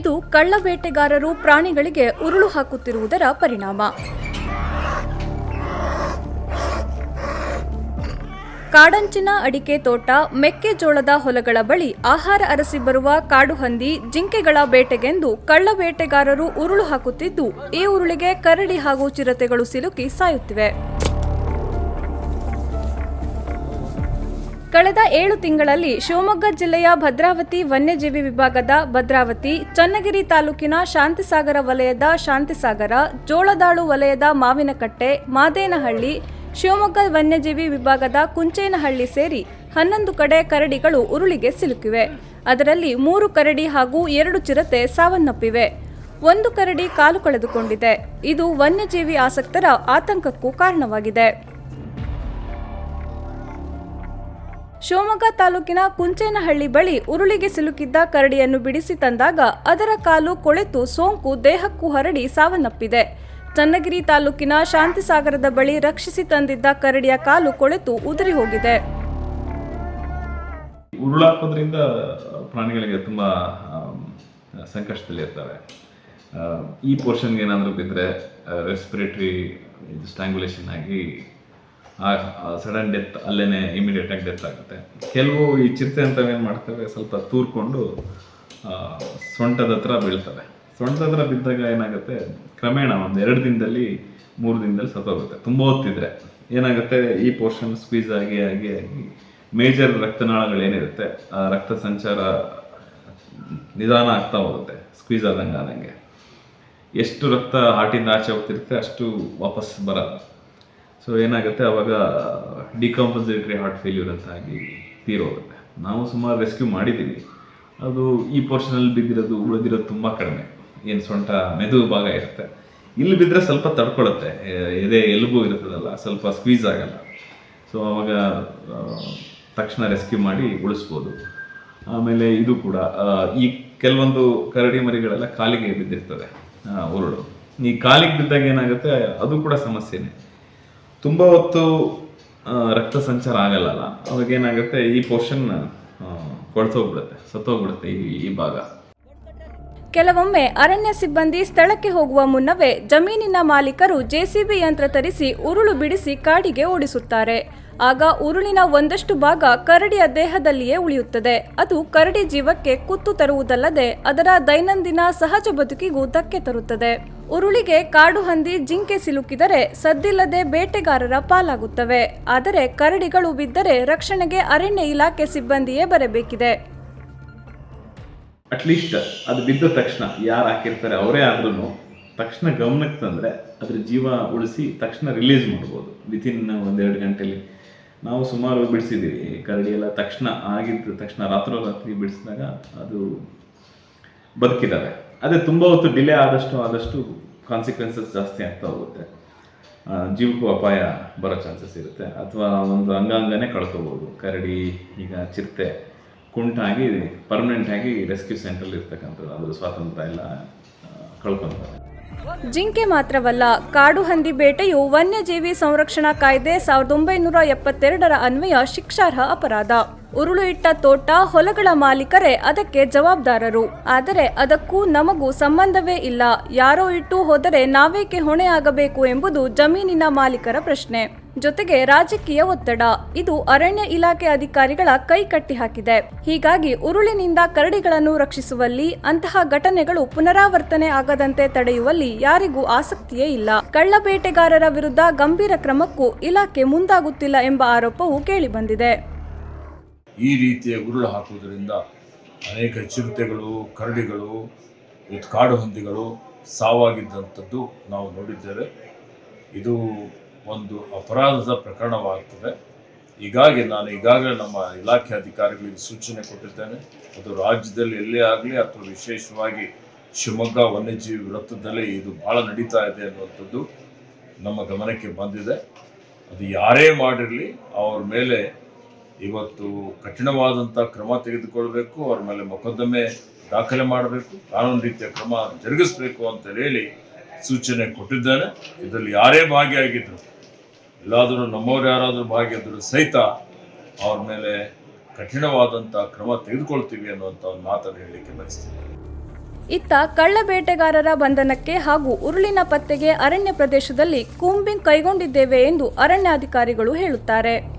ಇದು ಕಳ್ಳ ಬೇಟೆಗಾರರು ಪ್ರಾಣಿಗಳಿಗೆ ಉರುಳು ಹಾಕುತ್ತಿರುವುದರ ಪರಿಣಾಮ. ಕಾಡಂಚಿನ ಅಡಿಕೆ ತೋಟ, ಮೆಕ್ಕೆಜೋಳದ ಹೊಲಗಳ ಬಳಿ ಆಹಾರ ಅರಸಿ ಬರುವ ಕಾಡು ಹಂದಿ, ಜಿಂಕೆಗಳ ಬೇಟೆಗೆಂದು ಕಳ್ಳ ಬೇಟೆಗಾರರು ಉರುಳು ಹಾಕುತ್ತಿದ್ದು, ಈ ಉರುಳಿಗೆ ಕರಡಿ ಹಾಗೂ ಚಿರತೆಗಳು ಸಿಲುಕಿ ಸಾಯುತ್ತಿವೆ. ಕಳೆದ 7 ತಿಂಗಳಲ್ಲಿ ಶಿವಮೊಗ್ಗ ಜಿಲ್ಲೆಯ ಭದ್ರಾವತಿ ವನ್ಯಜೀವಿ ವಿಭಾಗದ ಭದ್ರಾವತಿ, ಚನ್ನಗಿರಿ ತಾಲೂಕಿನ ಶಾಂತಿಸಾಗರ ವಲಯದ ಶಾಂತಿಸಾಗರ, ಜೋಳದಾಳು ವಲಯದ ಮಾವಿನಕಟ್ಟೆ, ಮಾದೇನಹಳ್ಳಿ, ಶಿವಮೊಗ್ಗ ವನ್ಯಜೀವಿ ವಿಭಾಗದ ಕುಂಚೇನಹಳ್ಳಿ ಸೇರಿ 11 ಕಡೆ ಕರಡಿಗಳು ಉರುಳಿಗೆ ಸಿಲುಕಿವೆ. ಅದರಲ್ಲಿ 3 ಕರಡಿ ಹಾಗೂ 2 ಚಿರತೆ ಸಾವನ್ನಪ್ಪಿವೆ. 1 ಕರಡಿ ಕಾಲು ಕಳೆದುಕೊಂಡಿದೆ. ಇದು ವನ್ಯಜೀವಿ ಆಸಕ್ತರ ಆತಂಕಕ್ಕೂ ಕಾರಣವಾಗಿದೆ. ಶಿವಮೊಗ್ಗ ತಾಲೂಕಿನ ಕುಂಚೇನಹಳ್ಳಿ ಬಳಿ ಉರುಳಿಗೆ ಸಿಲುಕಿದ್ದ ಕರಡಿಯನ್ನು ಬಿಡಿಸಿ ತಂದಾಗ ಅದರ ಕಾಲು ಕೊಳೆತು ಸೋಂಕು ದೇಹಕ್ಕೂ ಹರಡಿ ಸಾವನ್ನಪ್ಪಿದೆ. ಚನ್ನಗಿರಿ ತಾಲೂಕಿನ ಶಾಂತಿಸಾಗರದ ಬಳಿ ರಕ್ಷಿಸಿ ತಂದಿದ್ದ ಕರಡಿಯ ಕಾಲು ಕೊಳೆತು ಉದುರಿ ಹೋಗಿದೆ. ಉರುಳಾಕೋದ್ರಿಂದ ಪ್ರಾಣಿಗಳಿಗೆ ತುಂಬಾ ಸಂಕಷ್ಟದಲ್ಲಿರ್ತವೆ. ಈ ಪೋರ್ಷನ್ಗೆ ಏನಾದರೂ ಬಿದ್ದರೆ ರೆಸ್ಪಿರೇಟರಿ ಸ್ಟ್ಯಾಂಗ್ಯುಲೇಷನ್ ಆಗಿ ಸಡನ್ ಡೆತ್ ಅಲ್ಲೇ ಇಮಿಡಿಯೇಟ್ ಆಗಿ ಡೆತ್ ಆಗುತ್ತೆ. ಕೆಲವು ಈ ಚಿರತೆ ಅಂತವೇನು ಮಾಡ್ತವೆ, ಸ್ವಲ್ಪ ತೂರ್ಕೊಂಡು ಸೊಂಟದ ಹತ್ರ ಬೀಳ್ತವೆ. ಸೊಂಟದ ಹತ್ರ ಬಿದ್ದಾಗ ಏನಾಗುತ್ತೆ, ಕ್ರಮೇಣ 1-2 ದಿನದಲ್ಲಿ 3 ದಿನದಲ್ಲಿ ಸತ್ತೋಗುತ್ತೆ. ತುಂಬ ಹೊತ್ತಿದ್ರೆ ಏನಾಗುತ್ತೆ, ಈ ಪೋರ್ಷನ್ ಸ್ಕ್ವೀಸ್ ಆಗಿ ಆಗಿ ಆಗಿ ಮೇಜರ್ ರಕ್ತನಾಳಗಳೇನಿರುತ್ತೆ ಆ ರಕ್ತ ಸಂಚಾರ ನಿಧಾನ ಆಗ್ತಾ ಹೋಗುತ್ತೆ. ಸ್ಕ್ವೀಸ್ ಆದಂಗೆ ಎಷ್ಟು ರಕ್ತ ಹಾರ್ಟಿಂದ ಆಚೆ ಹೋಗ್ತಿರುತ್ತೆ ಅಷ್ಟು ವಾಪಸ್ ಬರಲ್ಲ. ಸೊ ಏನಾಗುತ್ತೆ, ಅವಾಗ ಡಿಕಂಪೋಸಿಟರಿ ಹಾರ್ಟ್ ಫೇಲ್ಯೂರ್ ಅಂತ ಆಗಿ ತೀರೋಗುತ್ತೆ. ನಾವು ಸುಮಾರು ರೆಸ್ಕ್ಯೂ ಮಾಡಿದ್ದೀವಿ. ಅದು ಈ ಪೋರ್ಷನಲ್ಲಿ ಬಿದ್ದಿರೋದು, ಉಳಿದಿರೋದು ತುಂಬ ಕಡಿಮೆ. ಏನು ಸೊಂಟ ಮೆದು ಭಾಗ ಇರುತ್ತೆ, ಇಲ್ಲಿ ಬಿದ್ದರೆ ಸ್ವಲ್ಪ ತಡ್ಕೊಳ್ಳುತ್ತೆ, ಎದೆ ಎಲುಬು ಇರ್ತದಲ್ಲ, ಸ್ವಲ್ಪ ಸ್ಕ್ವೀಸ್ ಆಗಲ್ಲ. ಸೊ ಅವಾಗ ತಕ್ಷಣ ರೆಸ್ಕ್ಯೂ ಮಾಡಿ ಉಳಿಸ್ಬೋದು. ಆಮೇಲೆ ಇದು ಕೂಡ ಈ ಕೆಲವೊಂದು ಕರಡಿ ಮರಿಗಳೆಲ್ಲ ಕಾಲಿಗೆ ಬಿದ್ದಿರ್ತದೆ ಉರುಳು. ಈ ಕಾಲಿಗೆ ಬಿದ್ದಾಗ ಏನಾಗುತ್ತೆ, ಅದು ಕೂಡ ಸಮಸ್ಯೆನೇ. ತುಂಬ ಹೊತ್ತು ರಕ್ತ ಸಂಚಾರ ಆಗಲ್ಲ, ಅವಾಗ ಏನಾಗುತ್ತೆ, ಈ ಪೋರ್ಷನ್ ಕೊಳ್ತೋಗ್ಬಿಡುತ್ತೆ, ಸತ್ತೋಗ್ಬಿಡುತ್ತೆ ಈ ಭಾಗ. ಕೆಲವೊಮ್ಮೆ ಅರಣ್ಯ ಸಿಬ್ಬಂದಿ ಸ್ಥಳಕ್ಕೆ ಹೋಗುವ ಮುನ್ನವೇ ಜಮೀನಿನ ಮಾಲೀಕರು ಜೆಸಿಬಿ ಯಂತ್ರ ತರಿಸಿ ಉರುಳು ಬಿಡಿಸಿ ಕಾಡಿಗೆ ಓಡಿಸುತ್ತಾರೆ. ಆಗ ಉರುಳಿನ ಒಂದಷ್ಟು ಭಾಗ ಕರಡಿಯ ದೇಹದಲ್ಲಿಯೇ ಉಳಿಯುತ್ತದೆ. ಅದು ಕರಡಿ ಜೀವಕ್ಕೆ ಕುತ್ತು ತರುವುದಲ್ಲದೆ ಅದರ ದೈನಂದಿನ ಸಹಜ ಬದುಕಿಗೂ ಧಕ್ಕೆ ತರುತ್ತದೆ. ಉರುಳಿಗೆ ಕಾಡು ಹಂದಿ, ಜಿಂಕೆ ಸಿಲುಕಿದರೆ ಸದ್ದಿಲ್ಲದೆ ಬೇಟೆಗಾರರ ಪಾಲಾಗುತ್ತವೆ. ಆದರೆ ಕರಡಿಗಳು ಬಿದ್ದರೆ ರಕ್ಷಣೆಗೆ ಅರಣ್ಯ ಇಲಾಖೆ ಸಿಬ್ಬಂದಿಯೇ ಬರಬೇಕಿದೆ. ಅಟ್ಲೀಸ್ಟ್ ಅದು ಬಿದ್ದ ತಕ್ಷಣ ಯಾರು ಹಾಕಿರ್ತಾರೆ ಅವರೇ ಆದ್ರೂ ತಕ್ಷಣ ಗಮನಕ್ಕೆ ತಂದರೆ ಅದ್ರ ಜೀವ ಉಳಿಸಿ ತಕ್ಷಣ ರಿಲೀಸ್ ಮಾಡ್ಬೋದು. ವಿತಿನ್ 1-2 ಗಂಟೆಯಲ್ಲಿ ನಾವು ಸುಮಾರು ಬಿಡಿಸಿದ್ದೀವಿ ಕರಡಿ ಎಲ್ಲ. ತಕ್ಷಣ ಆಗಿದ್ದ ತಕ್ಷಣ ರಾತ್ರಿ ಬಿಡಿಸಿದಾಗ ಅದು ಬದುಕಿದ್ದಾವೆ. ಅದೇ ತುಂಬ ಹೊತ್ತು ಡಿಲೇ ಆದಷ್ಟು ಕಾನ್ಸಿಕ್ವೆನ್ಸಸ್ ಜಾಸ್ತಿ ಆಗ್ತಾ ಹೋಗುತ್ತೆ. ಜೀವಕ್ಕೂ ಅಪಾಯ ಬರೋ ಚಾನ್ಸಸ್ ಇರುತ್ತೆ, ಅಥವಾ ಒಂದು ಅಂಗಾಂಗನೇ ಕಳ್ಕೋಬೋದು. ಕರಡಿ, ಈಗ ಚಿರತೆ ಕುಂಟಾಗಿ ಪರ್ಮನೆಂಟ್ ಆಗಿ ರೆಸ್ಕ್ಯೂ ಸೆಂಟರ್ ಇರ್ತಕ್ಕಂಥದ್ದು, ಅದ್ರ ಸ್ವಾತಂತ್ರ್ಯ ಎಲ್ಲ ಕಳ್ಕೊಂತಾರೆ. ಜಿಂಕೆ ಮಾತ್ರವಲ್ಲ, ಕಾಡು ಹಂದಿ ಬೇಟೆಯು ವನ್ಯಜೀವಿ ಸಂರಕ್ಷಣಾ ಕಾಯ್ದೆ 1972ರ ಅನ್ವಯ ಶಿಕ್ಷಾರ್ಹ ಅಪರಾಧ. ಉರುಳು ಇಟ್ಟ ತೋಟ, ಹೊಲಗಳ ಮಾಲೀಕರೇ ಅದಕ್ಕೆ ಜವಾಬ್ದಾರರು. ಆದರೆ ಅದಕ್ಕೂ ನಮಗೂ ಸಂಬಂಧವೇ ಇಲ್ಲ. ಯಾರೋ ಇಟ್ಟು ಹೋದರೆ ನಾವೇಕೆ ಹೊಣೆ ಆಗಬೇಕು ಎಂಬುದು ಜಮೀನಿನ ಮಾಲೀಕರ ಪ್ರಶ್ನೆ. ಜೊತೆಗೆ ರಾಜಕೀಯ ಒತ್ತಡ, ಇದು ಅರಣ್ಯ ಇಲಾಖೆ ಅಧಿಕಾರಿಗಳ ಕೈ ಕಟ್ಟಿ ಹಾಕಿದೆ. ಹೀಗಾಗಿ ಉರುಳಿನಿಂದ ಕರಡಿಗಳನ್ನು ರಕ್ಷಿಸುವಲ್ಲಿ, ಅಂತಹ ಘಟನೆಗಳು ಪುನರಾವರ್ತನೆ ಆಗದಂತೆ ತಡೆಯುವಲ್ಲಿ ಯಾರಿಗೂ ಆಸಕ್ತಿಯೇ ಇಲ್ಲ. ಕಳ್ಳ ಬೇಟೆಗಾರರ ವಿರುದ್ಧ ಗಂಭೀರ ಕ್ರಮಕ್ಕೂ ಇಲಾಖೆ ಮುಂದಾಗುತ್ತಿಲ್ಲ ಎಂಬ ಆರೋಪವೂ ಕೇಳಿಬಂದಿದೆ. ಈ ರೀತಿಯ ಉರುಳು ಹಾಕುವುದರಿಂದ ಅನೇಕ ಚಿರತೆಗಳು, ಕರಡಿಗಳು, ಕಾಡು ಹಂದಿಗಳು ಸಾವಾಗಿದ್ದಂಥದ್ದು ನಾವು ನೋಡಿದ್ದೇವೆ. ಇದು ಒಂದು ಅಪರಾಧದ ಪ್ರಕರಣವಾಗ್ತದೆ. ಹೀಗಾಗಿ ನಾನು ಈಗಾಗಲೇ ನಮ್ಮ ಇಲಾಖೆ ಅಧಿಕಾರಿಗಳಿಗೆ ಸೂಚನೆ ಕೊಟ್ಟಿದ್ದೇನೆ. ಅದು ರಾಜ್ಯದಲ್ಲಿ ಎಲ್ಲೇ ಆಗಲಿ ಅಥವಾ ವಿಶೇಷವಾಗಿ ಶಿವಮೊಗ್ಗ ವನ್ಯಜೀವಿ ವೃತ್ತದಲ್ಲಿ ಇದು ಭಾಳ ನಡೀತಾ ಇದೆ ಅನ್ನುವಂಥದ್ದು ನಮ್ಮ ಗಮನಕ್ಕೆ ಬಂದಿದೆ. ಅದು ಯಾರೇ ಮಾಡಿರಲಿ ಅವ್ರ ಮೇಲೆ ಇವತ್ತು ಕಠಿಣವಾದಂಥ ಕ್ರಮ ತೆಗೆದುಕೊಳ್ಬೇಕು, ಅವ್ರ ಮೇಲೆ ಮೊಕದ್ದಮೆ ದಾಖಲೆ ಮಾಡಬೇಕು, ಕಾನೂನು ರೀತಿಯ ಕ್ರಮ ಜರುಗಿಸಬೇಕು ಅಂತ ಹೇಳಿ ಸೂಚನೆ ಕೊಟ್ಟಿದ್ದೇನೆ. ಇದರಲ್ಲಿ ಯಾರೇ ಭಾಗಿಯಾಗಿದ್ರು, ಎಲ್ಲಾದರೂ ನಮ್ಮವ್ರು ಯಾರಾದರೂ ಭಾಗಿಯಾದರೂ ಸಹಿತ ಅವ್ರ ಮೇಲೆ ಕಠಿಣವಾದಂಥ ಕ್ರಮ ತೆಗೆದುಕೊಳ್ತೀವಿ ಅನ್ನುವಂಥ ಒಂದು ಮಾತನ್ನು ಹೇಳಲಿಕ್ಕೆ ಬಯಸ್ತೀನಿ. ಇತ್ತ ಕಳ್ಳ ಬೇಟೆಗಾರರ ಬಂಧನಕ್ಕೆ ಹಾಗೂ ಉರುಳಿನ ಪತ್ತೆಗೆ ಅರಣ್ಯ ಪ್ರದೇಶದಲ್ಲಿ ಕೂಂಬಿಂಗ್ ಕೈಗೊಂಡಿದ್ದೇವೆ ಎಂದು ಅರಣ್ಯಾಧಿಕಾರಿಗಳು ಹೇಳುತ್ತಾರೆ.